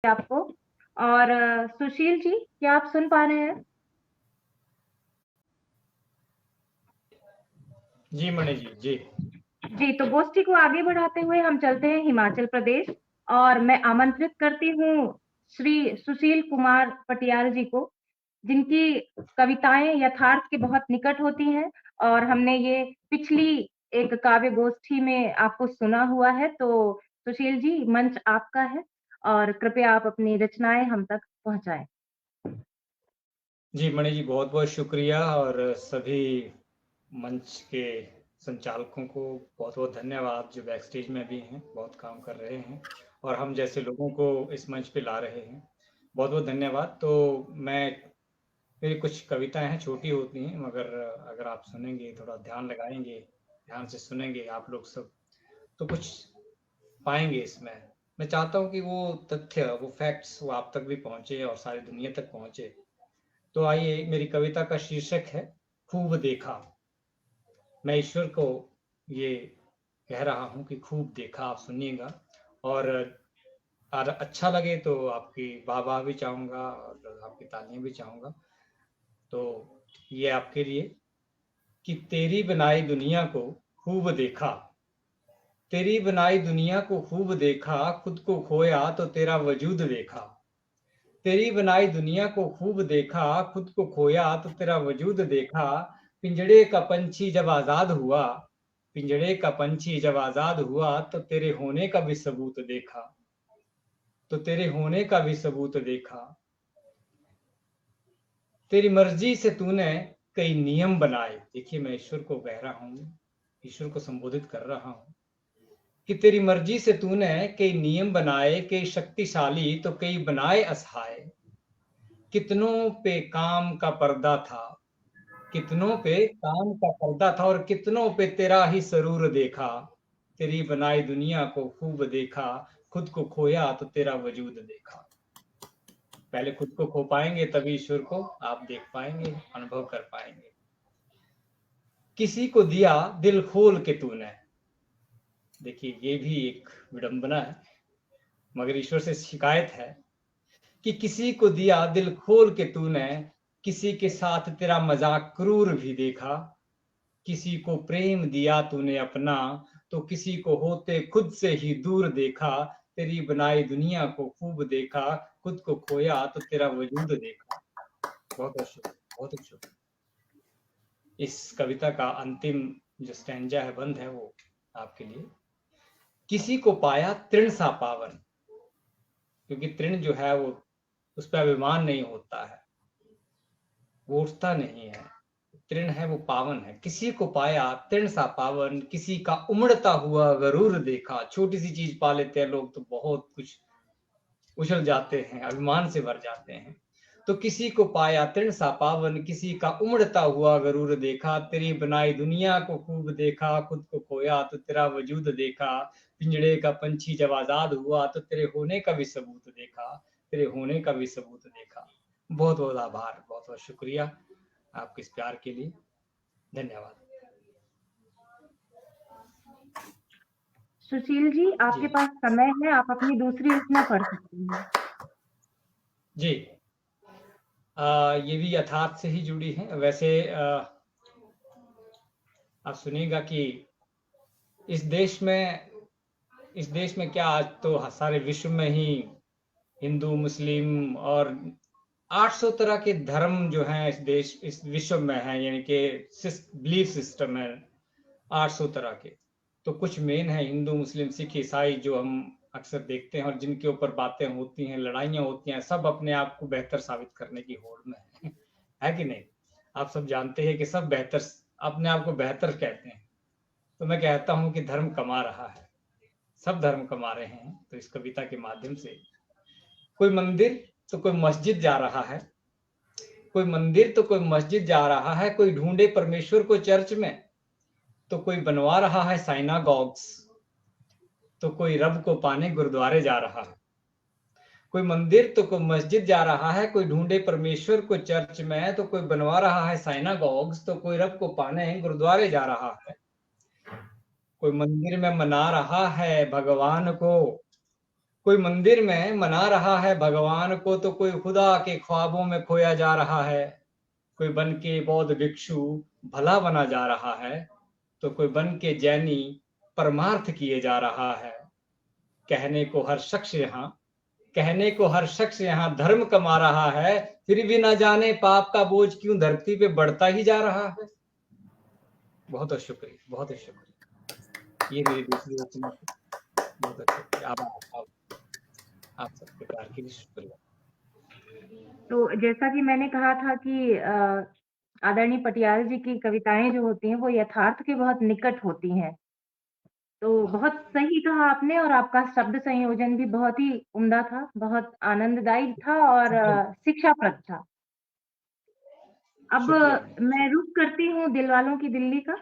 आपको। और सुशील जी, क्या आप सुन पा रहे हैं? जी मणि जी जी। जी, तो गोष्ठी को आगे बढ़ाते हुए हम चलते हैं हिमाचल प्रदेश। और मैं आमंत्रित करती हूँ श्री सुशील कुमार पटियाल जी को, जिनकी कविताएं यथार्थ के बहुत निकट होती हैं। और हमने ये पिछली एक काव्य गोष्ठी में आपको सुना हुआ है। तो सुशील जी, मंच आपका है और कृपया आप अपनी रचनाएं हम तक पहुंचाएं। जी मणि जी, बहुत बहुत शुक्रिया। और सभी मंच के संचालकों को बहुत बहुत धन्यवाद, जो बैक स्टेज में भी हैं, बहुत काम कर रहे हैं और हम जैसे लोगों को इस मंच पे ला रहे हैं। बहुत बहुत धन्यवाद। तो मेरी कुछ कविताएं हैं, छोटी होती हैं, मगर अगर आप सुनेंगे, थोड़ा ध्यान लगाएंगे, ध्यान से सुनेंगे आप लोग सब, तो कुछ पाएंगे इसमें। मैं चाहता हूँ कि वो तथ्य, वो फैक्ट्स, वो आप तक भी पहुंचे और सारी दुनिया तक पहुंचे। तो आइए, मेरी कविता का शीर्षक है खूब देखा। मैं ईश्वर को ये कह रहा हूँ कि खूब देखा। आप सुनिएगा और अच्छा लगे तो आपकी वाह वाह भी चाहूंगा और आपकी तालियां भी चाहूंगा। तो ये आपके लिए कि तेरी बनाई दुनिया को खूब देखा। तेरी बनाई दुनिया को खूब देखा, खुद को खोया तो तेरा वजूद देखा। तेरी बनाई दुनिया को खूब देखा, खुद को खोया तो तेरा वजूद देखा। पिंजड़े का पंछी जब आजाद हुआ, पिंजड़े का पंछी जब आजाद हुआ तो तेरे होने का भी सबूत देखा। तो तेरे होने का भी सबूत देखा। तेरी मर्जी से तूने कई नियम बनाए। देखिए, मैं ईश्वर को कह रहा हूँ, ईश्वर को संबोधित कर रहा हूँ कि तेरी मर्जी से तूने कई नियम बनाए, कई शक्तिशाली तो कई बनाए असहाय। कितनों पे काम का पर्दा था, कितनों पे काम का पर्दा था और कितनों पे तेरा ही सरूर देखा। तेरी बनाई दुनिया को खूब देखा, खुद को खोया तो तेरा वजूद देखा। पहले खुद को खो पाएंगे, तभी ईश्वर को आप देख पाएंगे, अनुभव कर पाएंगे। किसी को दिया दिल खोल के तूने। देखिए, ये भी एक विडंबना है, मगर ईश्वर से शिकायत है कि किसी को दिया दिल खोल के तूने, किसी के साथ तेरा मजाक क्रूर भी देखा। किसी को प्रेम दिया तूने अपना, तो किसी को होते खुद से ही दूर देखा। तेरी बनाई दुनिया को खूब देखा, खुद को खोया तो तेरा वजूद देखा। बहुत बहुत शुक्रिया, बहुत बहुत शुक्रिया। इस कविता का अंतिम जो स्टैंजा है, बंद है, वो आपके लिए। किसी को पाया तृण सा पावन, क्योंकि तृण जो है वो, उस पर अभिमान नहीं होता है, वो उठता नहीं है। तृण है वो पावन है। किसी को पाया तृण सा पावन, किसी का उमड़ता हुआ गरूर देखा। छोटी सी चीज पा लेते हैं लोग तो बहुत कुछ उछल जाते हैं, अभिमान से भर जाते हैं। तो किसी को पाया तृण सा पावन, किसी का उमड़ता हुआ गरूर देखा। तेरी बनाई दुनिया को खूब देखा, खुद को खोया तो तेरा वजूद देखा। पिंजड़े का पंछी जब आजाद हुआ तो तेरे होने का भी सबूत देखा। तेरे होने का भी सबूत देखा। बहुत बहुत आभार, बहुत बहुत शुक्रिया आपके इस प्यार के लिए। धन्यवाद। सुशील जी, जी आपके पास समय है, आप अपनी दूसरी रचना पढ़ सकते हैं। जी। ये भी यथार्थ से ही जुड़ी है वैसे। आप सुनिएगा कि इस देश में, इस देश में क्या, आज तो सारे विश्व में ही हिंदू, मुस्लिम और 800 तरह के धर्म जो हैं इस देश, इस विश्व में हैं, यानी कि बिलीफ सिस्टम है 800 तरह के। तो कुछ मेन है, हिंदू, मुस्लिम, सिख, ईसाई, जो हम अक्सर देखते हैं और जिनके ऊपर बातें होती हैं, लड़ाइयाँ होती हैं। सब अपने आप को बेहतर साबित करने की होड़ में है कि नहीं? आप सब जानते हैं कि सब बेहतर, अपने आप को बेहतर कहते हैं। तो मैं कहता हूं कि धर्म कमा रहा है, सब धर्म कमा रहे हैं। तो इस कविता के माध्यम से कोई मंदिर तो कोई मस्जिद जा रहा है, कोई मंदिर तो कोई मस्जिद जा रहा है। कोई ढूंढे परमेश्वर को चर्च में, तो कोई बनवा रहा है साइनागॉग्स। तो कोई रब को पाने गुरुद्वारे जा रहा है। कोई मंदिर तो कोई मस्जिद जा रहा है, कोई ढूंढे परमेश्वर को चर्च में, तो कोई बनवा रहा है साइनागॉग्स। तो कोई रब को पाने गुरुद्वारे जा रहा है। कोई मंदिर में मना रहा है भगवान को, कोई मंदिर में मना रहा है भगवान को, तो कोई खुदा के ख्वाबों में खोया जा रहा है। कोई बन के बौद्ध भिक्षु भला बना जा रहा है, तो कोई बन के जैनी परमार्थ किए जा रहा है। कहने को हर शख्स यहाँ धर्म कमा रहा है, फिर भी ना जाने पाप का बोझ क्यों धरती पे बढ़ता ही जा रहा है। बहुत शुक्रिया, बहुत शुक्रिया। ये मेरी दूसरी रचना थी। बहुत शुक्रिया। आप सबके प्यार के लिए शुक्रिया। तो जैसा कि मैंने कहा था कि आदरणीय पटियाल जी की कविताएं जो होती हैं वो यथार्थ के बहुत निकट होती हैं। तो बहुत सही कहा आपने और आपका शब्द संयोजन भी बहुत ही उम्दा था, बहुत आनंददायी था और शिक्षाप्रद था। अब शुक्रिया। मैं रुख करती हूँ दिलवालों की दिल्ली का।